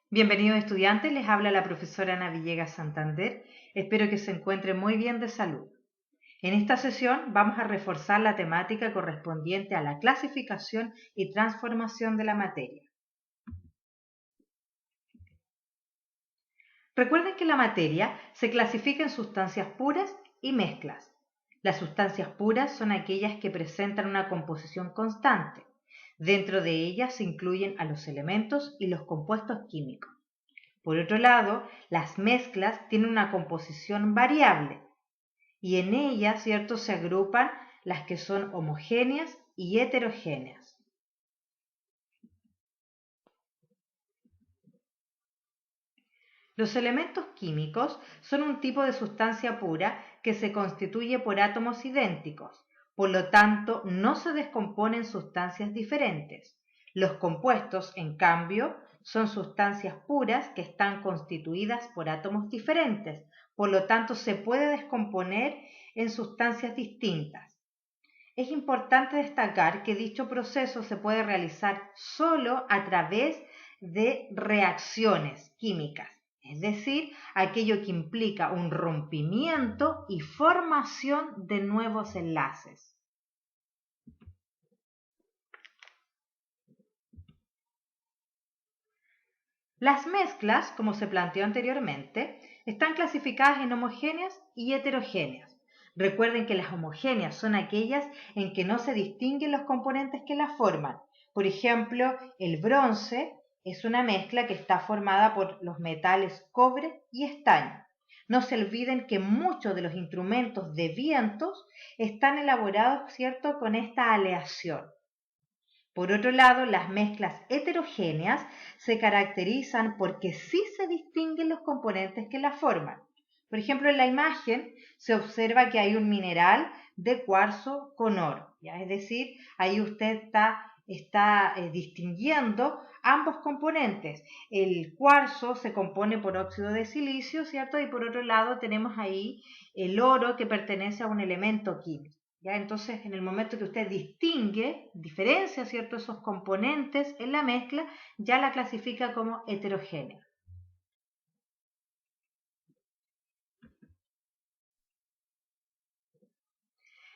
Bienvenidos estudiantes, les habla la profesora Ana Villegas Santander. Espero que se encuentren muy bien de salud. En esta sesión vamos a reforzar la temática correspondiente a la clasificación y transformación de la materia. Recuerden que la materia se clasifica en sustancias puras y mezclas. Las sustancias puras son aquellas que presentan una composición constante. Dentro de ellas se incluyen a los elementos y los compuestos químicos. Por otro lado, las mezclas tienen una composición variable y en ellas, ¿cierto?, se agrupan las que son homogéneas y heterogéneas. Los elementos químicos son un tipo de sustancia pura que se constituye por átomos idénticos, por lo tanto no se descompone en sustancias diferentes. Los compuestos, en cambio, son sustancias puras que están constituidas por átomos diferentes, por lo tanto se puede descomponer en sustancias distintas. Es importante destacar que dicho proceso se puede realizar solo a través de reacciones químicas, es decir, aquello que implica un rompimiento y formación de nuevos enlaces. Las mezclas, como se planteó anteriormente, están clasificadas en homogéneas y heterogéneas. Recuerden que las homogéneas son aquellas en que no se distinguen los componentes que las forman. Por ejemplo, el bronce es una mezcla que está formada por los metales cobre y estaño. No se olviden que muchos de los instrumentos de vientos están elaborados, ¿cierto?, con esta aleación. Por otro lado, las mezclas heterogéneas se caracterizan porque sí se distinguen los componentes que las forman. Por ejemplo, en la imagen se observa que hay un mineral de cuarzo con oro, ¿ya? Es decir, ahí usted está distinguiendo ambos componentes. El cuarzo se compone por óxido de silicio, ¿cierto? Y por otro lado tenemos ahí el oro que pertenece a un elemento químico. ¿Ya? Entonces, en el momento que usted diferencia, ¿cierto?, esos componentes en la mezcla, ya la clasifica como heterogénea.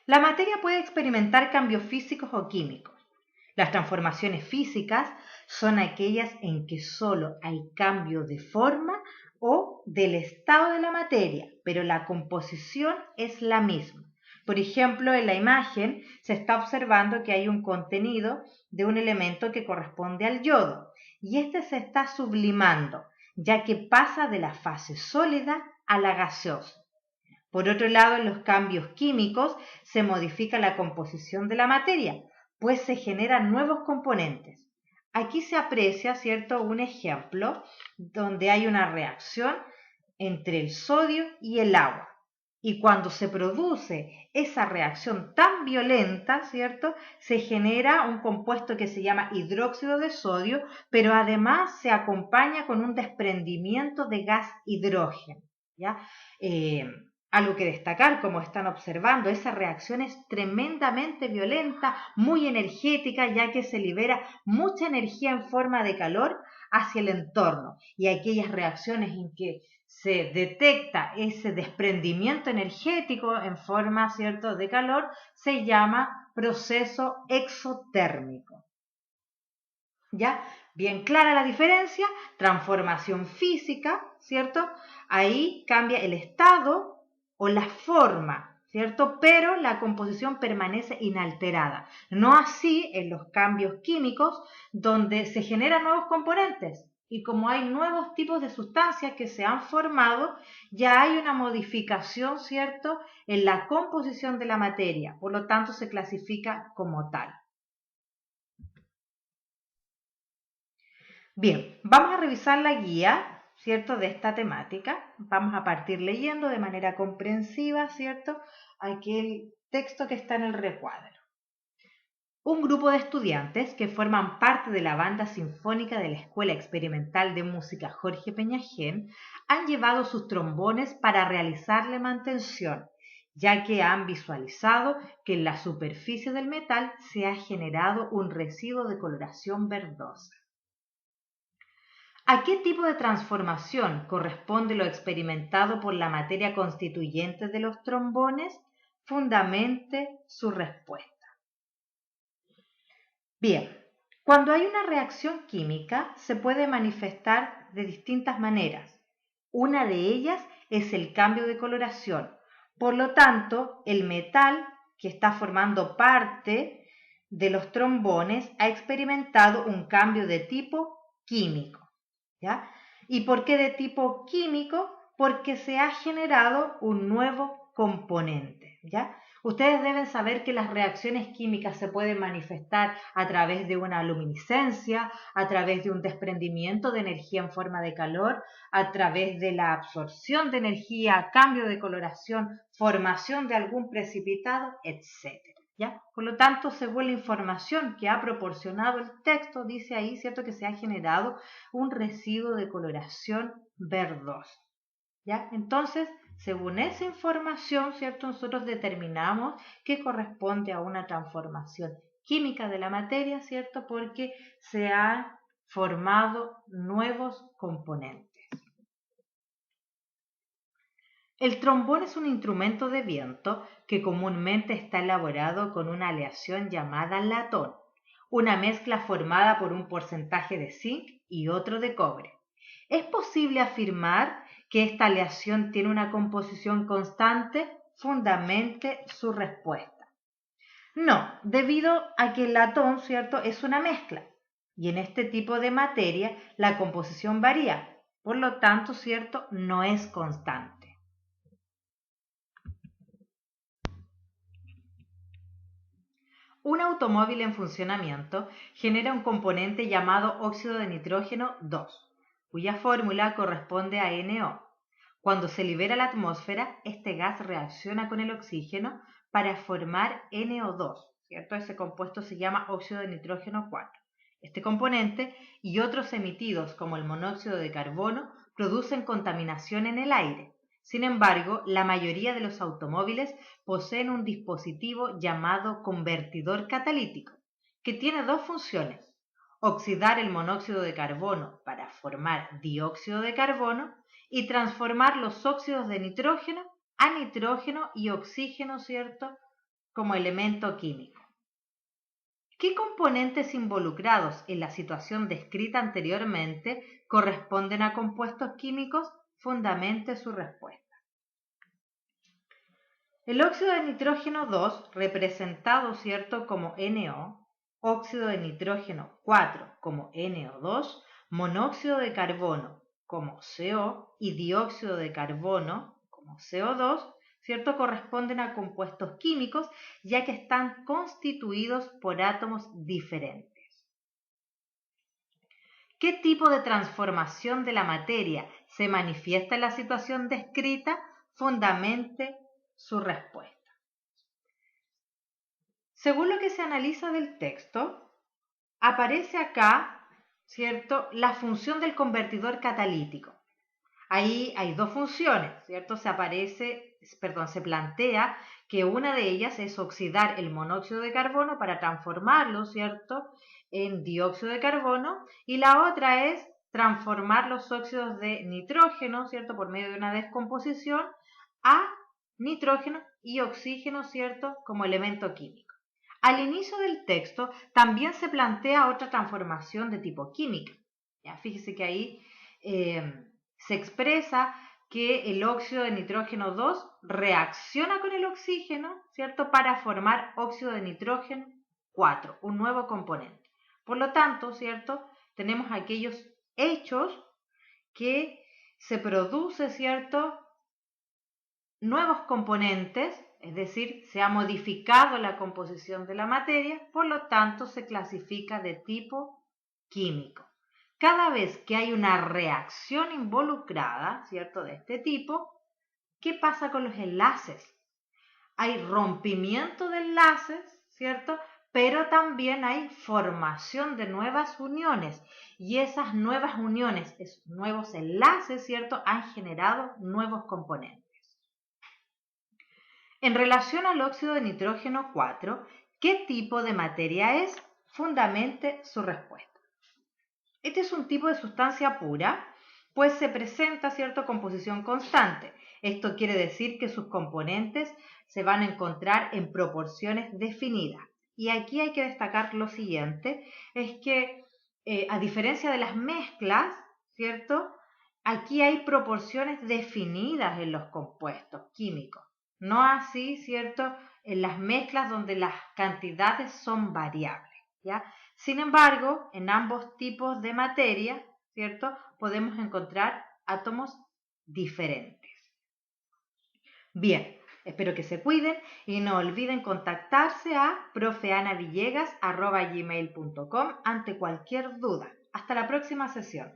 La materia puede experimentar cambios físicos o químicos. Las transformaciones físicas son aquellas en que solo hay cambio de forma o del estado de la materia, pero la composición es la misma. Por ejemplo, en la imagen se está observando que hay un contenido de un elemento que corresponde al yodo y este se está sublimando, ya que pasa de la fase sólida a la gaseosa. Por otro lado, en los cambios químicos se modifica la composición de la materia, pues se generan nuevos componentes. Aquí se aprecia, ¿cierto?, un ejemplo donde hay una reacción entre el sodio y el agua. Y cuando se produce esa reacción tan violenta, ¿cierto?, se genera un compuesto que se llama hidróxido de sodio, pero además se acompaña con un desprendimiento de gas hidrógeno, ¿ya? Algo que destacar, como están observando, esa reacción es tremendamente violenta, muy energética, ya que se libera mucha energía en forma de calor hacia el entorno. Y aquellas reacciones en que se detecta ese desprendimiento energético en forma, ¿cierto?, de calor, se llama proceso exotérmico. ¿Ya? Bien clara la diferencia, transformación física, ¿cierto? Ahí cambia el estado o la forma, ¿cierto? Pero la composición permanece inalterada. No así en los cambios químicos donde se generan nuevos componentes y como hay nuevos tipos de sustancias que se han formado, ya hay una modificación, ¿cierto?, en la composición de la materia, por lo tanto se clasifica como tal. Bien, vamos a revisar la guía, ¿cierto?, de esta temática. Vamos a partir leyendo de manera comprensiva, ¿cierto?, aquel texto que está en el recuadro. Un grupo de estudiantes que forman parte de la banda sinfónica de la Escuela Experimental de Música Jorge Peñagén han llevado sus trombones para realizarle mantención, ya que han visualizado que en la superficie del metal se ha generado un residuo de coloración verdosa. ¿A qué tipo de transformación corresponde lo experimentado por la materia constituyente de los trombones? Fundamente su respuesta. Bien, cuando hay una reacción química se puede manifestar de distintas maneras. Una de ellas es el cambio de coloración. Por lo tanto, el metal que está formando parte de los trombones ha experimentado un cambio de tipo químico. ¿Ya? ¿Y por qué de tipo químico? Porque se ha generado un nuevo componente. ¿Ya? Ustedes deben saber que las reacciones químicas se pueden manifestar a través de una luminiscencia, a través de un desprendimiento de energía en forma de calor, a través de la absorción de energía, cambio de coloración, formación de algún precipitado, etc. ¿Ya? Por lo tanto, según la información que ha proporcionado el texto, dice ahí, ¿cierto?, que se ha generado un residuo de coloración verdosa. ¿Ya? Entonces, según esa información, ¿cierto?, nosotros determinamos que corresponde a una transformación química de la materia, ¿cierto?, porque se han formado nuevos componentes. El trombón es un instrumento de viento que comúnmente está elaborado con una aleación llamada latón, una mezcla formada por un porcentaje de zinc y otro de cobre. ¿Es posible afirmar que esta aleación tiene una composición constante? Fundamente su respuesta. No, debido a que el latón, ¿cierto?, es una mezcla y en este tipo de materia la composición varía, por lo tanto, ¿cierto?, no es constante. Un automóvil en funcionamiento genera un componente llamado óxido de nitrógeno 2, cuya fórmula corresponde a NO. Cuando se libera a la atmósfera, este gas reacciona con el oxígeno para formar NO2, ¿cierto? Ese compuesto se llama óxido de nitrógeno 4. Este componente y otros emitidos como el monóxido de carbono producen contaminación en el aire. Sin embargo, la mayoría de los automóviles poseen un dispositivo llamado convertidor catalítico, que tiene dos funciones: oxidar el monóxido de carbono para formar dióxido de carbono y transformar los óxidos de nitrógeno a nitrógeno y oxígeno, ¿cierto?, como elemento químico. ¿Qué componentes involucrados en la situación descrita anteriormente corresponden a compuestos químicos? Fundamente su respuesta. El óxido de nitrógeno 2, representado, ¿cierto?, como NO, óxido de nitrógeno 4 como NO2, monóxido de carbono como CO y dióxido de carbono como CO2, ¿cierto?, corresponden a compuestos químicos ya que están constituidos por átomos diferentes. ¿Qué tipo de transformación de la materia se manifiesta en la situación descrita? Fundamente su respuesta. Según lo que se analiza del texto, aparece acá, ¿cierto?, la función del convertidor catalítico. Ahí hay dos funciones, ¿cierto? Se plantea que una de ellas es oxidar el monóxido de carbono para transformarlo, ¿cierto?, en dióxido de carbono, y la otra es transformar los óxidos de nitrógeno, ¿cierto?, por medio de una descomposición a nitrógeno y oxígeno, ¿cierto?, como elemento químico. Al inicio del texto también se plantea otra transformación de tipo química. Ya, fíjese que ahí se expresa que el óxido de nitrógeno 2 reacciona con el oxígeno, ¿cierto?, para formar óxido de nitrógeno 4, un nuevo componente. Por lo tanto, ¿cierto?, tenemos aquellos hechos que se produce, ¿cierto?, nuevos componentes, es decir, se ha modificado la composición de la materia, por lo tanto se clasifica de tipo químico. Cada vez que hay una reacción involucrada, ¿cierto?, de este tipo, ¿qué pasa con los enlaces? Hay rompimiento de enlaces, ¿cierto?, pero también hay formación de nuevas uniones y esas nuevas uniones, esos nuevos enlaces, ¿cierto?, han generado nuevos componentes. En relación al óxido de nitrógeno 4, ¿qué tipo de materia es? Fundamente su respuesta. Este es un tipo de sustancia pura, pues se presenta, ¿cierto?, composición constante. Esto quiere decir que sus componentes se van a encontrar en proporciones definidas. Y aquí hay que destacar lo siguiente, es que a diferencia de las mezclas, ¿cierto? Aquí hay proporciones definidas en los compuestos químicos, no así, ¿cierto?, en las mezclas donde las cantidades son variables, ¿ya? Sin embargo, en ambos tipos de materia, ¿cierto?, podemos encontrar átomos diferentes. Bien, espero que se cuiden y no olviden contactarse a profeanavillegas@gmail.com ante cualquier duda. Hasta la próxima sesión.